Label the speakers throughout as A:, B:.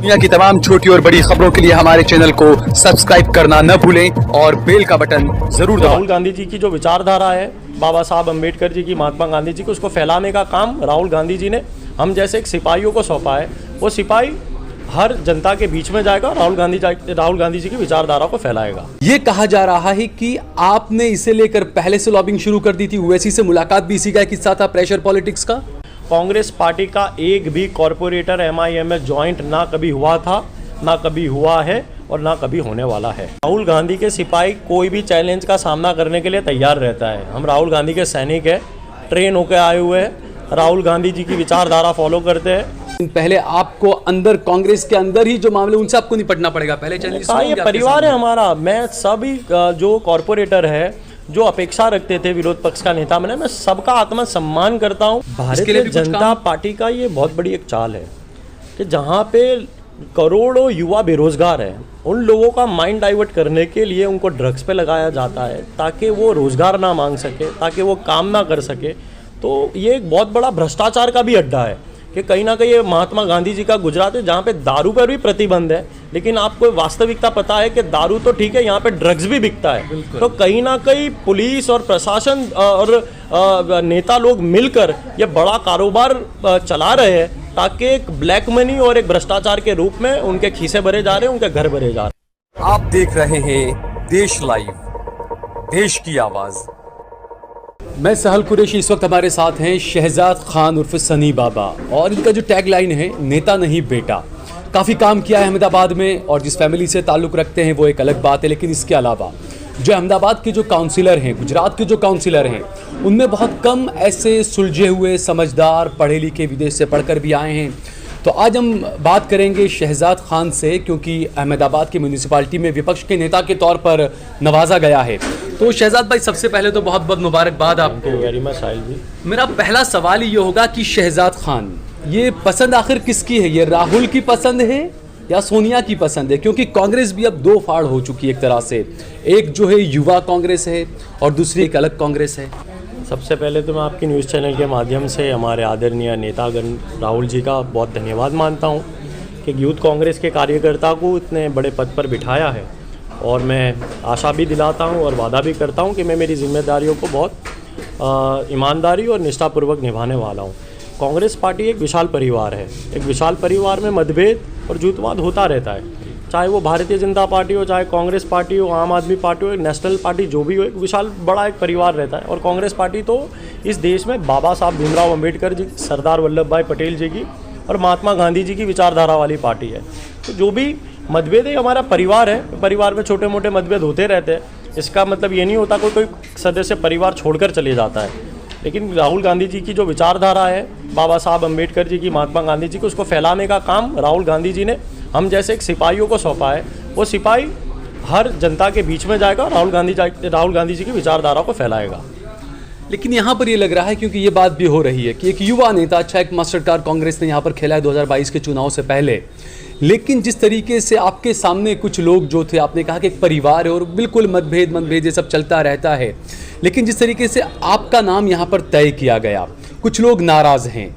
A: दुनिया की तमाम छोटी और बड़ी खबरों के लिए हमारे चैनल को सब्सक्राइब करना न भूलें और बेल का बटन जरूर दबाएं।
B: राहुल गांधी जी की जो विचारधारा है, बाबा साहब अम्बेडकर जी की, महात्मा गांधी जी की, उसको फैलाने का काम राहुल गांधी जी ने हम जैसे एक सिपाहियों को सौंपा है। वो सिपाही हर जनता के बीच में जाएगा, राहुल गांधी जी की विचारधारा को फैलाएगा।
C: ये कहा जा रहा है कि आपने इसे लेकर पहले से लॉबिंग शुरू कर दी थी, ओवैसी से मुलाकात भी इसी का किस्सा था, प्रेशर पॉलिटिक्स का।
B: कांग्रेस पार्टी का एक भी कॉरपोरेटर MIM में ज्वाइंट ना कभी हुआ था, ना कभी हुआ है और ना कभी होने वाला है। राहुल गांधी के सिपाही कोई भी चैलेंज का सामना करने के लिए तैयार रहता है। हम राहुल गांधी के सैनिक हैं, ट्रेन होकर आए हुए हैं, राहुल गांधी जी की विचारधारा फॉलो करते हैं।
C: पहले आपको अंदर कांग्रेस के अंदर ही जो मामले उनसे आपको निपटना पड़ेगा, पहले चैलेंज।
B: ये परिवार है हमारा। मैं सभी जो कॉरपोरेटर है, जो अपेक्षा रखते थे विरोध पक्ष का नेता बने, मैं सबका आत्म सम्मान करता हूँ। भारतीय जनता पार्टी का ये बहुत बड़ी एक चाल है कि जहाँ पे करोड़ों युवा बेरोजगार हैं, उन लोगों का माइंड डाइवर्ट करने के लिए उनको ड्रग्स पे लगाया जाता है ताकि वो रोजगार ना मांग सके, ताकि वो काम ना कर सके। तो ये एक बहुत बड़ा भ्रष्टाचार का भी अड्डा है कि कहीं ना कहीं ये महात्मा गांधी जी का गुजरात है जहाँ पे दारू पर भी प्रतिबंध है, लेकिन आपको वास्तविकता पता है कि दारू तो ठीक है, यहाँ पे ड्रग्स भी बिकता है। तो कहीं ना कहीं पुलिस और प्रशासन और नेता लोग मिलकर ये बड़ा कारोबार चला रहे हैं ताकि एक ब्लैक मनी और एक भ्रष्टाचार के रूप में उनके खीसे भरे जा रहे हैं, उनके घर भरे जा रहे हैं।
A: आप देख रहे हैं देश लाइव, देश की आवाज।
C: मैं सहल कुरैशी, इस वक्त हमारे साथ हैं शहजाद खान उर्फ सनी बाबा, और इनका जो टैगलाइन है, नेता नहीं बेटा। काफ़ी काम किया है अहमदाबाद में, और जिस फैमिली से ताल्लुक़ रखते हैं वो एक अलग बात है, लेकिन इसके अलावा जो अहमदाबाद के जो काउंसिलर हैं, गुजरात के जो काउंसिलर हैं, उनमें बहुत कम ऐसे सुलझे हुए, समझदार, पढ़े लिखे, विदेश से पढ़कर भी आए हैं। तो आज हम बात करेंगे शहजाद खान से, क्योंकि अहमदाबाद की म्यूनिसिपालिटी में विपक्ष के नेता के तौर पर नवाजा गया है। तो शहजाद भाई, सबसे पहले तो बहुत बहुत मुबारकबाद आपको।
B: वेरी मच साहिल जी।
C: मेरा पहला सवाल ये होगा कि शहजाद खान, ये पसंद आखिर किसकी है? ये राहुल की पसंद है या सोनिया की पसंद है? क्योंकि कांग्रेस भी अब दो फाड़ हो चुकी है एक तरह से, एक जो है युवा कांग्रेस है और दूसरी एक अलग कांग्रेस है।
B: सबसे पहले तो मैं आपकी न्यूज़ चैनल के माध्यम से हमारे आदरणीय नेतागण राहुल जी का बहुत धन्यवाद मानता हूं कि यूथ कांग्रेस के कार्यकर्ता को इतने बड़े पद पर बिठाया है, और मैं आशा भी दिलाता हूं और वादा भी करता हूं कि मैं मेरी जिम्मेदारियों को बहुत ईमानदारी और निष्ठापूर्वक निभाने वाला हूं। कांग्रेस पार्टी एक विशाल परिवार है। एक विशाल परिवार में मतभेद और जुतवाद होता रहता है, चाहे वो भारतीय जनता पार्टी हो, चाहे कांग्रेस पार्टी हो, आम आदमी पार्टी हो, नेशनल पार्टी जो भी हो, एक विशाल बड़ा एक परिवार रहता है। और कांग्रेस पार्टी तो इस देश में बाबा साहब भीमराव अम्बेडकर जी, सरदार वल्लभ भाई पटेल जी की और महात्मा गांधी जी की विचारधारा वाली पार्टी है। तो जो भी मतभेद है, हमारा परिवार है, परिवार में छोटे मोटे मतभेद होते रहते हैं। इसका मतलब ये नहीं होता कोई सदस्य परिवार छोड़कर चले जाता है। लेकिन राहुल गांधी जी की जो विचारधारा है, बाबा साहब अम्बेडकर जी की, महात्मा गांधी जी की, उसको फैलाने का काम राहुल गांधी जी ने हम जैसे एक सिपाहियों को सौंपा है। वो सिपाही हर जनता के बीच में जाएगा, राहुल गांधी जी की विचारधारा को फैलाएगा।
C: लेकिन यहाँ पर ये लग रहा है, क्योंकि ये बात भी हो रही है कि एक युवा नेता, अच्छा एक मास्टर कार्ड कांग्रेस ने यहाँ पर खेला है 2022 के चुनाव से पहले, लेकिन जिस तरीके से आपके सामने कुछ लोग जो थे, आपने कहा कि एक परिवार है और बिल्कुल मतभेद ये सब चलता रहता है, लेकिन जिस तरीके से आपका नाम यहाँ पर तय किया गया, कुछ लोग नाराज़ हैं।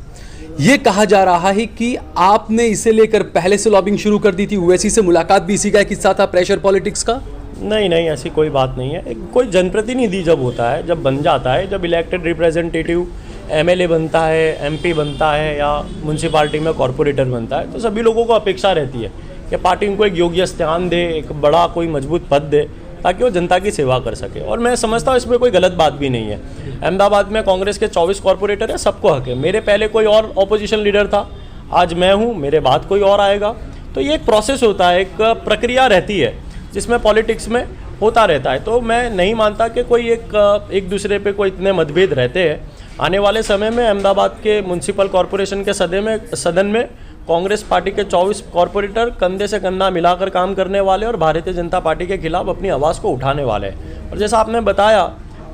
C: ये कहा जा रहा है कि आपने इसे लेकर पहले से लॉबिंग शुरू कर दी थी, ओवैसी से मुलाकात भी इसी का किस्सा था, प्रेशर पॉलिटिक्स का।
B: नहीं, ऐसी कोई बात नहीं है। कोई जनप्रतिनिधि जब होता है, जब बन जाता है, जब इलेक्टेड रिप्रेजेंटेटिव MLA बनता है, MP बनता है या म्यूनसिपालिटी में कॉरपोरेटर बनता है, तो सभी लोगों को अपेक्षा रहती है कि पार्टी उनको एक योग्य स्थान दे, एक बड़ा कोई मजबूत पद दे, ताकि वो जनता की सेवा कर सके। और मैं समझता हूँ इसमें कोई गलत बात भी नहीं है। अहमदाबाद में कांग्रेस के 24 कॉरपोरेटर है, सबको हक है। मेरे पहले कोई और ऑपोजिशन लीडर था, आज मैं हूँ, मेरे बाद कोई और आएगा। तो ये एक प्रोसेस होता है, एक प्रक्रिया रहती है जिसमें पॉलिटिक्स में होता रहता है। तो मैं नहीं मानता कि कोई एक दूसरे पे कोई इतने मतभेद रहते हैं। आने वाले समय में अहमदाबाद के म्यूनसिपल कॉरपोरेशन के सदन में कांग्रेस पार्टी के 24 कॉरपोरेटर कंधे से कंधा मिलाकर काम करने वाले और भारतीय जनता पार्टी के खिलाफ अपनी आवाज़ को उठाने वाले हैं। और जैसा आपने बताया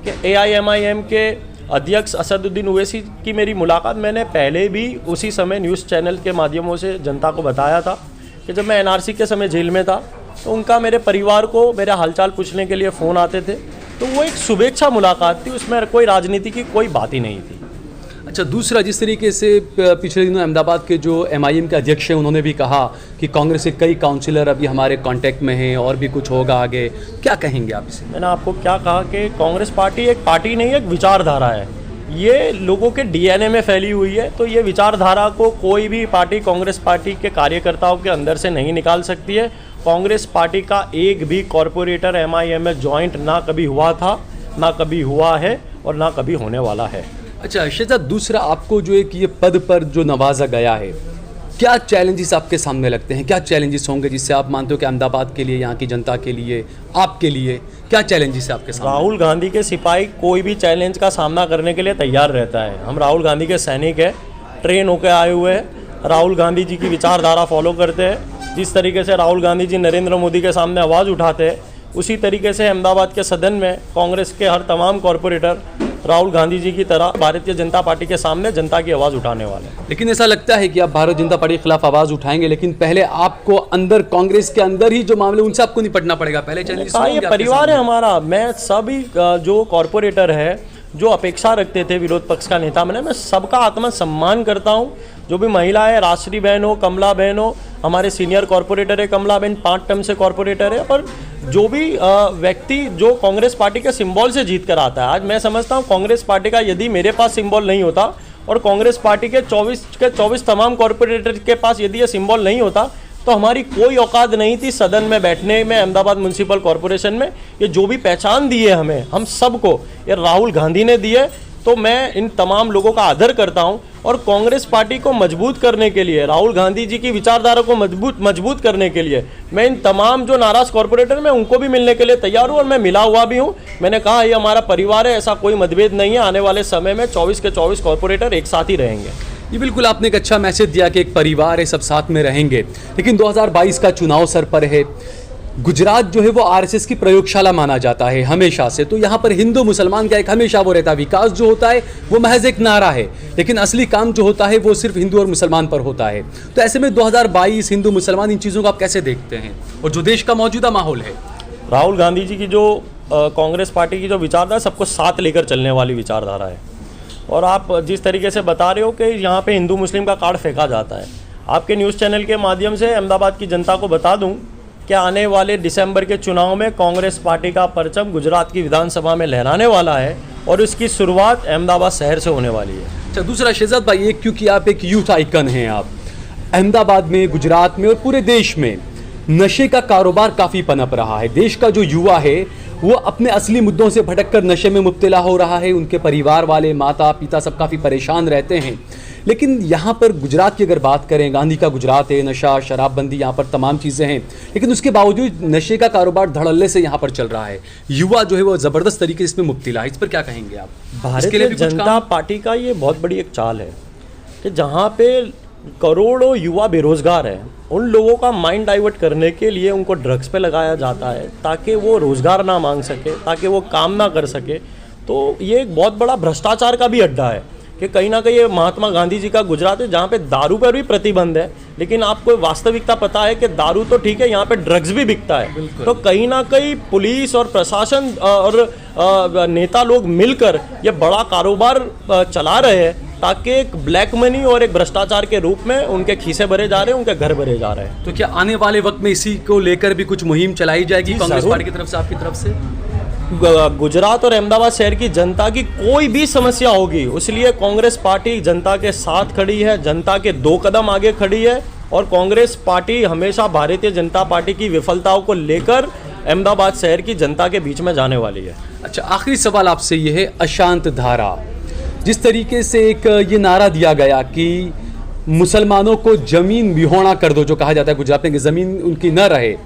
B: कि AIMIM के अध्यक्ष असदुद्दीन ओवैसी की मेरी मुलाकात, मैंने पहले भी उसी समय न्यूज़ चैनल के माध्यमों से जनता को बताया था कि जब मैं NRC के समय जेल में था, तो उनका मेरे परिवार को मेरा हालचाल पूछने के लिए फ़ोन आते थे। तो वो एक शुभेच्छा मुलाकात थी, उसमें कोई राजनीति की कोई बात ही नहीं थी।
C: अच्छा, दूसरा, जिस तरीके से पिछले दिनों अहमदाबाद के जो MIM के अध्यक्ष हैं उन्होंने भी कहा कि कांग्रेस के कई काउंसिलर अभी हमारे कांटेक्ट में हैं और भी कुछ होगा आगे, क्या कहेंगे आप इसे?
B: मैंने आपको क्या कहा कि कांग्रेस पार्टी एक पार्टी नहीं, एक विचारधारा है। ये लोगों के DNA में फैली हुई है, तो ये विचारधारा को कोई भी पार्टी कांग्रेस पार्टी के कार्यकर्ताओं के अंदर से नहीं निकाल सकती है। कांग्रेस पार्टी का एक भी कॉरपोरेटर MIM में ज्वाइंट ना कभी हुआ था, ना कभी हुआ है और ना कभी होने वाला है।
C: अच्छा शहजाद, दूसरा, आपको जो एक ये पद पर जो नवाजा गया है, क्या चैलेंजेस आपके सामने लगते हैं? क्या चैलेंजेस होंगे जिससे आप मानते हो कि अहमदाबाद के लिए, यहाँ की जनता के लिए, आपके लिए क्या चैलेंजेस है आपके सामने?
B: राहुल गांधी के सिपाही कोई भी चैलेंज का सामना करने के लिए तैयार रहता है। हम राहुल गांधी के सैनिक हैं, ट्रेन होकर आए हुए हैं, राहुल गांधी जी की विचारधारा फॉलो करते हैं। जिस तरीके से राहुल गांधी जी नरेंद्र मोदी के सामने आवाज़ उठाते हैं, उसी तरीके से अहमदाबाद के सदन में कांग्रेस के हर तमाम कॉरपोरेटर राहुल गांधी जी की तरह भारतीय जनता पार्टी के सामने जनता की आवाज़ उठाने वाले हैं।
C: लेकिन ऐसा लगता है कि आप भारतीय जनता पार्टी के खिलाफ आवाज़ उठाएंगे, लेकिन पहले आपको अंदर कांग्रेस के अंदर ही जो मामले उनसे आपको निपटना पड़ेगा। पहले चैलेंज
B: ये परिवार है हमारा। मैं सभी जो कॉरपोरेटर है जो अपेक्षा रखते थे विरोध पक्ष का नेता बने, मैं सबका आत्मा सम्मान करता हूँ। जो भी महिला है, राष्ट्रीय बहन हो, कमला बहन हो, हमारे सीनियर कॉरपोरेटर है कमला बहन, 5 टर्म से कॉरपोरेटर है। पर जो भी व्यक्ति जो कांग्रेस पार्टी के सिंबल से जीत कर आता है, आज मैं समझता हूँ कांग्रेस पार्टी का यदि मेरे पास सिंबल नहीं होता और कांग्रेस पार्टी के 24 तमाम कॉरपोरेटर के पास यदि ये सिंबल नहीं होता, तो हमारी कोई औकात नहीं थी सदन में बैठने में, अहमदाबाद म्यूनसिपल कॉरपोरेशन में। ये जो भी पहचान दी है हमें, हम सबको, ये राहुल गांधी ने दी है। तो मैं इन तमाम लोगों का आदर करता हूं और कांग्रेस पार्टी को मजबूत करने के लिए, राहुल गांधी जी की विचारधारा को मजबूत करने के लिए मैं इन तमाम जो नाराज कॉरपोरेटर में उनको भी मिलने के लिए तैयार हूं और मैं मिला हुआ भी हूं। मैंने कहा ये हमारा परिवार है, ऐसा कोई मतभेद नहीं है। आने वाले समय में 24 के 24 कॉरपोरेटर एक साथ ही रहेंगे।
C: ये बिल्कुल आपने एक अच्छा मैसेज दिया कि एक परिवार है, सब साथ में रहेंगे। लेकिन 2022 का चुनाव सर पर है। गुजरात जो है वो RSS की प्रयोगशाला माना जाता है हमेशा से, तो यहाँ पर हिंदू मुसलमान का एक हमेशा वो रहता है, विकास जो होता है वो महज एक नारा है, लेकिन असली काम जो होता है वो सिर्फ हिंदू और मुसलमान पर होता है। तो ऐसे में 2022 हिंदू मुसलमान, इन चीज़ों को आप कैसे देखते हैं, और जो देश का मौजूदा माहौल है?
B: राहुल गांधी जी की जो कांग्रेस पार्टी की जो विचारधारा, सबको साथ लेकर चलने वाली विचारधारा है। और आप जिस तरीके से बता रहे हो कि यहाँ पे हिंदू मुस्लिम का कार्ड फेंका जाता है, आपके न्यूज़ चैनल के माध्यम से अहमदाबाद की जनता को बता दूं कि आने वाले दिसंबर के चुनाव में कांग्रेस पार्टी का परचम गुजरात की विधानसभा में लहराने वाला है और इसकी शुरुआत अहमदाबाद शहर से होने वाली है।
C: अच्छा, दूसरा शहजाद भाई, एक क्योंकि आप एक यूथ आइकन हैं, आप अहमदाबाद में, गुजरात में और पूरे देश में नशे का कारोबार काफ़ी पनप रहा है। देश का जो युवा है वो अपने असली मुद्दों से भटककर नशे में मुब्तला हो रहा है। उनके परिवार वाले, माता पिता सब काफ़ी परेशान रहते हैं। लेकिन यहाँ पर गुजरात की अगर बात करें, गांधी का गुजरात है, नशा, शराबबंदी, यहाँ पर तमाम चीज़ें हैं, लेकिन उसके बावजूद नशे का कारोबार धड़ल्ले से यहाँ पर चल रहा है। युवा जो है वो ज़बरदस्त तरीके से इसमें मुब्तला है। इस पर क्या कहेंगे आप?
B: भारतीय जनता पार्टी का ये बहुत बड़ी एक चाल है कि जहाँ पे करोड़ों युवा बेरोजगार हैं, उन लोगों का माइंड डाइवर्ट करने के लिए उनको ड्रग्स पे लगाया जाता है ताकि वो रोज़गार ना मांग सके, ताकि वो काम ना कर सके। तो ये एक बहुत बड़ा भ्रष्टाचार का भी अड्डा है कि कहीं ना कहीं ये महात्मा गांधी जी का गुजरात है जहाँ पे दारू पर भी प्रतिबंध है, लेकिन आपको वास्तविकता पता है कि दारू तो ठीक है, यहाँ पे ड्रग्स भी बिकता है। तो कहीं ना कहीं पुलिस और प्रशासन और नेता लोग मिलकर ये बड़ा कारोबार चला रहे हैं ताकि एक ब्लैक मनी और एक भ्रष्टाचार के रूप में उनके खीसे भरे जा रहे हैं, उनके घर भरे जा रहे हैं।
C: तो क्या आने वाले वक्त में इसी को लेकर भी कुछ मुहिम चलाई जाएगी कांग्रेस पार्टी की तरफ से, आपकी तरफ से?
B: गुजरात और अहमदाबाद शहर की जनता की कोई भी समस्या होगी, इसलिए कांग्रेस पार्टी जनता के साथ खड़ी है, जनता के 2 कदम आगे खड़ी है और कांग्रेस पार्टी हमेशा भारतीय जनता पार्टी की विफलताओं को लेकर अहमदाबाद शहर की जनता के बीच में जाने वाली है।
C: अच्छा, आखिरी सवाल आपसे ये है, अशांत धारा, जिस तरीके से एक ये नारा दिया गया कि मुसलमानों को ज़मीन विहोणा कर दो, जो कहा जाता है गुजरात में कि ज़मीन उनकी न रहे,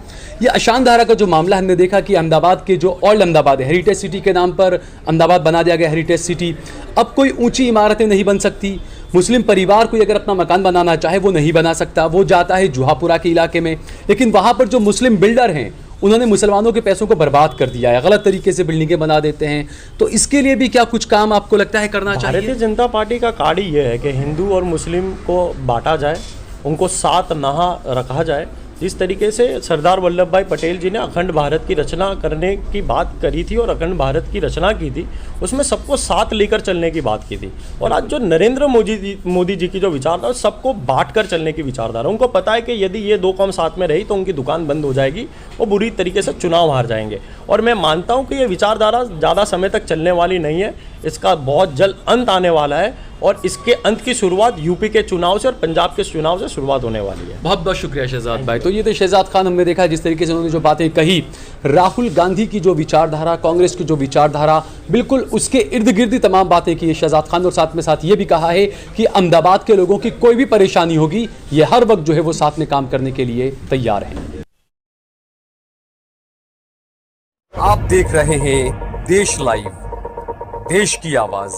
C: ये अशांत धारा का जो मामला हमने देखा कि अहमदाबाद के जो ओल्ड अहमदाबाद है, हेरिटेज सिटी के नाम पर अहमदाबाद बना दिया गया हेरिटेज सिटी। अब कोई ऊंची इमारतें नहीं बन सकती, मुस्लिम परिवार कोई अगर अपना मकान बनाना चाहे वो नहीं बना सकता, वो जाता है जुहापुरा के इलाके में। लेकिन वहाँ पर जो मुस्लिम बिल्डर हैं उन्होंने मुसलमानों के पैसों को बर्बाद कर दिया है, गलत तरीके से बिल्डिंगें बना देते हैं। तो इसके लिए भी क्या कुछ काम आपको लगता है करना चाहिए?
B: भारतीय जनता पार्टी का कार्य ये है कि हिंदू और मुस्लिम को बांटा जाए, उनको साथ नहा रखा जाए जिस तरीके से सरदार वल्लभ भाई पटेल जी ने अखंड भारत की रचना करने की बात करी थी और अखंड भारत की रचना की थी, उसमें सबको साथ लेकर चलने की बात की थी। और आज जो नरेंद्र मोदी जी की जो विचारधारा, सबको बांट कर चलने की विचारधारा, उनको पता है कि यदि ये दो कौम साथ में रही तो उनकी दुकान बंद हो जाएगी, वो बुरी तरीके से चुनाव हार जाएंगे। और मैं मानता हूँ कि ये विचारधारा ज़्यादा समय तक चलने वाली नहीं है, इसका बहुत जल्द अंत आने वाला है और इसके अंत की शुरुआत यूपी के चुनाव से और पंजाब के चुनाव से शुरुआत होने वाली है।
C: बहुत बहुत शुक्रिया शहजाद भाई। तो ये थे शहजाद खान, हमने देखा जिस तरीके से उन्होंने जो बातें कही, राहुल गांधी की जो विचारधारा, कांग्रेस की जो विचारधारा, बिल्कुल उसके इर्द गिर्द तमाम बातें की है शहजाद खान। और साथ ये भी कहा है कि अहमदाबाद के लोगों की कोई भी परेशानी होगी, ये हर वक्त जो है वो साथ में काम करने के लिए तैयार हैं।
A: आप देख रहे हैं देश लाइव, देश की आवाज।